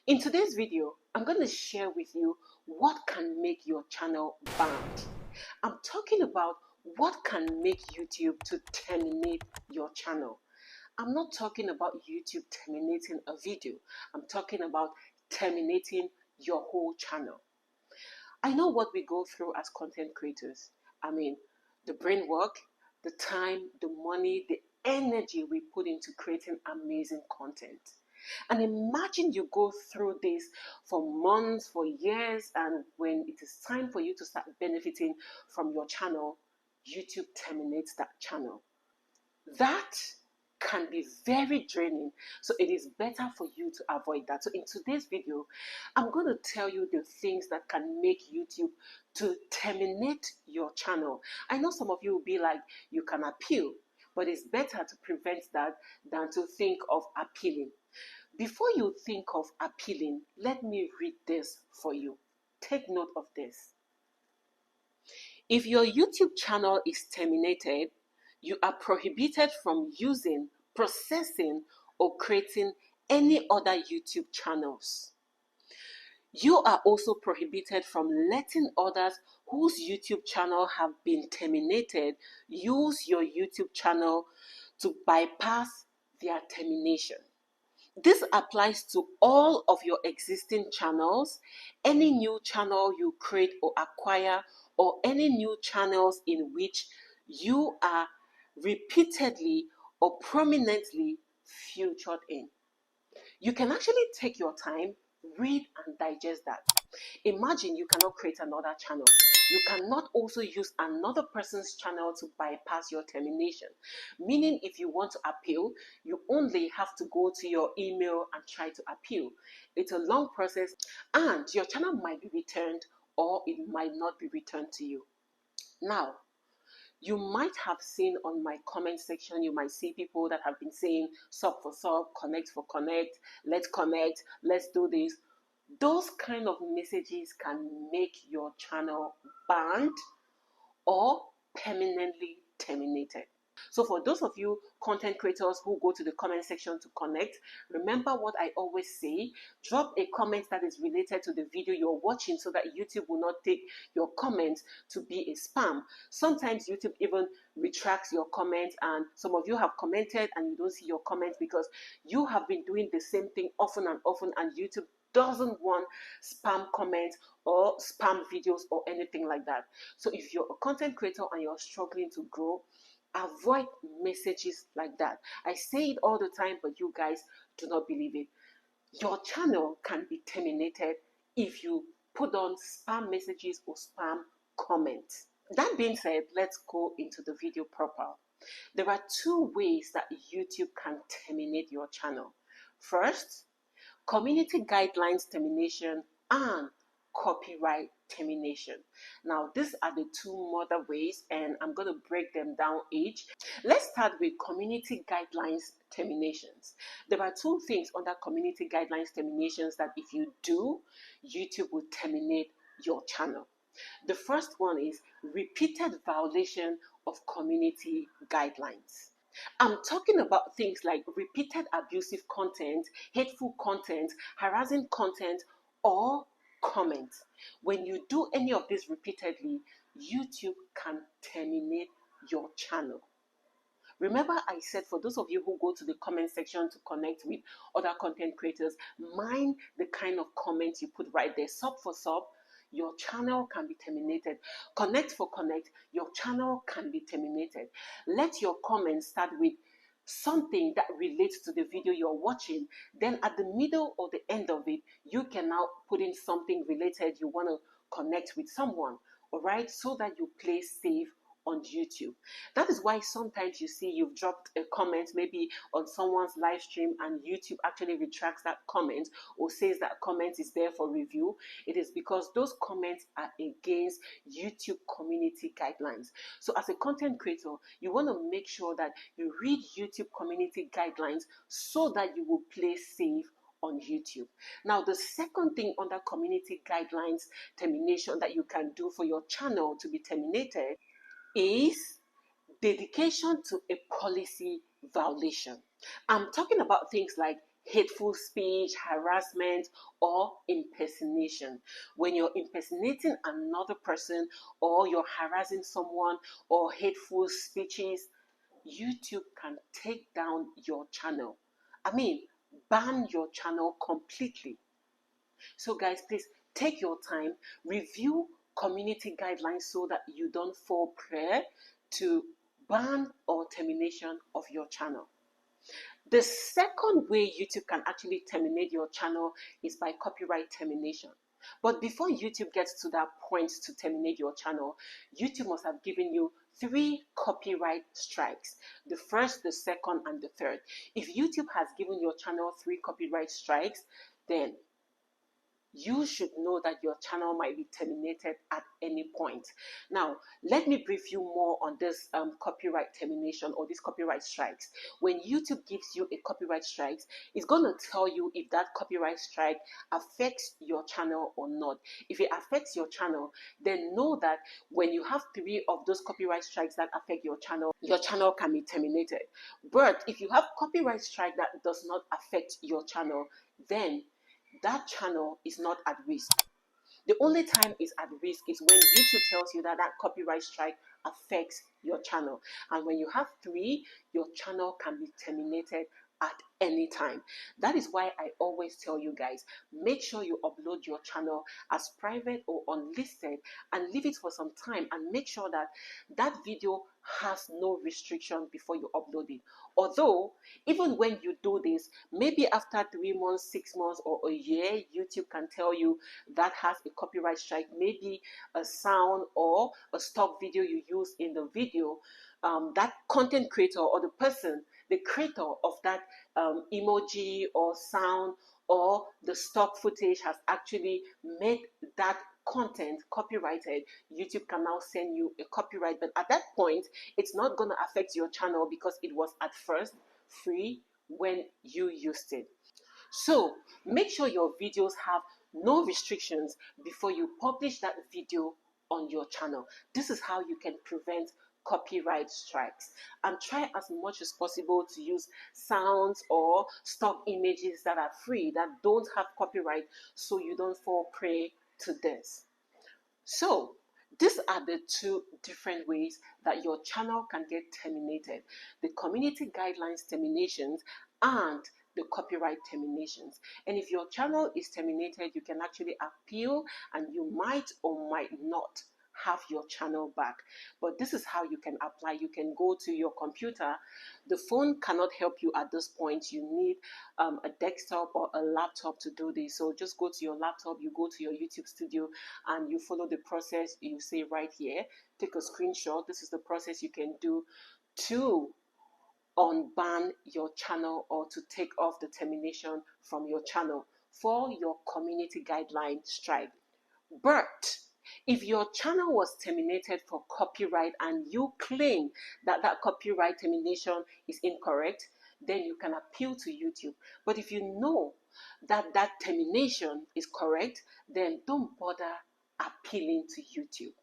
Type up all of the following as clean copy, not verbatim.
In today's video, I'm going to share with you what can make your channel banned. I'm talking about what can make YouTube to terminate your channel. I'm not talking about YouTube terminating a video. I'm talking about terminating your whole channel. I know what we go through as content creators. I mean, the brain work, the time, the money, the energy we put into creating amazing content. And imagine you go through this for months, for years, and when it is time for you to start benefiting from your channel, YouTube terminates that channel. That can be very draining, so it is better for you to avoid that. So in today's video, I'm going to tell you the things that can make YouTube to terminate your channel. I know some of you will be like, you can appeal, but it's better to prevent that than to think of appealing. Before you think of appealing, let me read this for you. Take note of this. If your YouTube channel is terminated, you are prohibited from using, processing, or creating any other YouTube channels. You are also prohibited from letting others whose YouTube channel have been terminated use your YouTube channel to bypass their termination. This applies to all of your existing channels, any new channel you create or acquire, or any new channels in which you are repeatedly or prominently featured in. You can actually take your time, read and digest that. Imagine you cannot create another channel. You cannot also use another person's channel to bypass your termination. Meaning if you want to appeal, you only have to go to your email and try to appeal. It's a long process and your channel might be returned or it might not be returned to you. Now, you might have seen on my comment section, you might see people that have been saying sub for sub, connect for connect, let's connect, let's do this. Those kind of messages can make your channel banned or permanently terminated. So for those of you content creators who go to the comment section to connect, remember what I always say, drop a comment that is related to the video you're watching so that YouTube will not take your comment to be a spam. Sometimes YouTube even retracts your comment, and some of you have commented and you don't see your comments because you have been doing the same thing often and often, and YouTube doesn't want spam comments or spam videos or anything like that. So if you're a content creator and you're struggling to grow, avoid messages like that. I say it all the time, but you guys do not believe it. Your channel can be terminated if you put on spam messages or spam comments. That being said, let's go into the video proper. There are two ways that YouTube can terminate your channel. First, community guidelines termination and copyright termination. Now, these are the two mother ways, and I'm going to break them down each. Let's start with community guidelines terminations. There are two things under community guidelines terminations that if you do, YouTube will terminate your channel. The first one is repeated violation of community guidelines. I'm talking about things like repeated abusive content, hateful content, harassing content, or comments. When you do any of this repeatedly, YouTube can terminate your channel. Remember I said for those of you who go to the comment section to connect with other content creators, mind the kind of comments you put right there. Sub for sub, your channel can be terminated. Connect for connect, your channel can be terminated. Let your comments start with something that relates to the video you're watching. Then at the middle or the end of it, you can now put in something related you want to connect with someone, all right, so that you play safe on YouTube. That is why sometimes you see you've dropped a comment maybe on someone's live stream and YouTube actually retracts that comment or says that comment is there for review. It is because those comments are against YouTube community guidelines. So as a content creator, you want to make sure that you read YouTube community guidelines so that you will play safe on YouTube. Now, the second thing under community guidelines termination that you can do for your channel to be terminated is dedication to a policy violation. I'm talking about things like hateful speech, harassment, or impersonation. When you're impersonating another person, or you're harassing someone, or hateful speeches, YouTube can take down your channel. I mean, ban your channel completely. So, guys, please take your time, review community guidelines so that you don't fall prey to ban or termination of your channel. The second way YouTube can actually terminate your channel is by copyright termination. But before YouTube gets to that point to terminate your channel, YouTube must have given you 3 copyright strikes: the first, the second, and the third. If YouTube has given your channel 3 copyright strikes, then you should know that your channel might be terminated at any point. Now, let me brief you more on this copyright termination or these copyright strikes. When YouTube gives you a copyright strike, it's going to tell you if that copyright strike affects your channel or not. If it affects your channel, then know that when you have 3 of those copyright strikes that affect your channel can be terminated. But if you have copyright strike that does not affect your channel, then that channel is not at risk. The only time it's at risk is when YouTube tells you that that copyright strike affects your channel. And when you have 3, your channel can be terminated at any time. That is why I always tell you guys, make sure you upload your channel as private or unlisted and leave it for some time, and make sure that that video has no restriction before you upload it. Although, even when you do this, maybe after 3 months, 6 months, or a year, YouTube can tell you that has a copyright strike, maybe a sound or a stock video you use in the video, that content creator or the person, the creator of that emoji or sound or the stock footage has actually made that content copyrighted. YouTube can now send you a copyright, but at that point it's not going to affect your channel because it was at first free when you used it. So make sure your videos have no restrictions before you publish that video on your channel. This is how you can prevent copyright strikes. And try as much as possible to use sounds or stock images that are free, that don't have copyright, so you don't fall prey to this. So these are the 2 different ways that your channel can get terminated: the community guidelines terminations and the copyright terminations. And if your channel is terminated, you can actually appeal, and you might or might not have your channel back. But this is how you can apply. You can go to your computer. The phone cannot help you at this point. You need a desktop or a laptop to do this. So just go to your laptop, you go to your YouTube studio, and you follow the process you see right here. Take a screenshot. This is the process you can do to unban your channel or to take off the termination from your channel for your community guideline strike. But if your channel was terminated for copyright and you claim that that copyright termination is incorrect, then you can appeal to YouTube. But if you know that that termination is correct, then don't bother appealing to YouTube.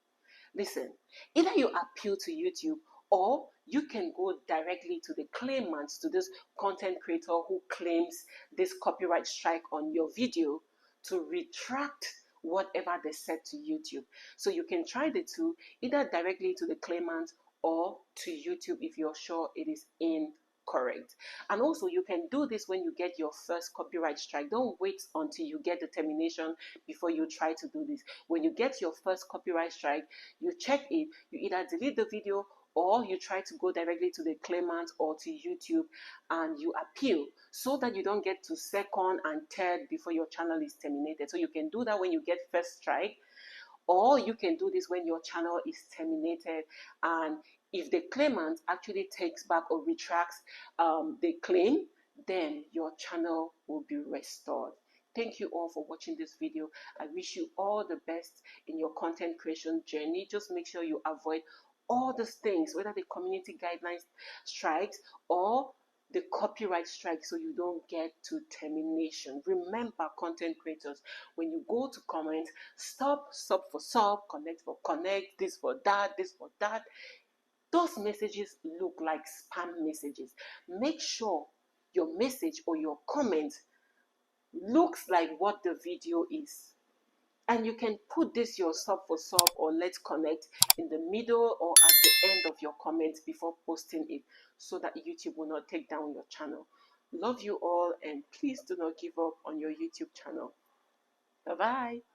Listen, either you appeal to YouTube, or you can go directly to the claimants, to this content creator who claims this copyright strike on your video, to retract whatever they said to YouTube. So you can try the 2, either directly to the claimant or to YouTube if you're sure it is incorrect. And also, you can do this when you get your first copyright strike. Don't wait until you get the termination before you try to do this. When you get your first copyright strike, you check it, you either delete the video or you try to go directly to the claimant or to YouTube and you appeal, so that you don't get to second and third before your channel is terminated. So you can do that when you get first strike, or you can do this when your channel is terminated, and if the claimant actually takes back or retracts the claim, then your channel will be restored. Thank you all for watching this video. I wish you all the best in your content creation journey. Just make sure you avoid all these things, whether the community guidelines strikes or the copyright strike, so you don't get to termination. Remember, content creators, when you go to comment, stop for sub, connect for connect, this for that, this for that, those messages look like spam messages. Make sure your message or your comment looks like what the video is. And you can put this your sub for sub or let's connect in the middle or at the end of your comments before posting it, so that YouTube will not take down your channel. Love you all, and please do not give up on your YouTube channel. Bye bye.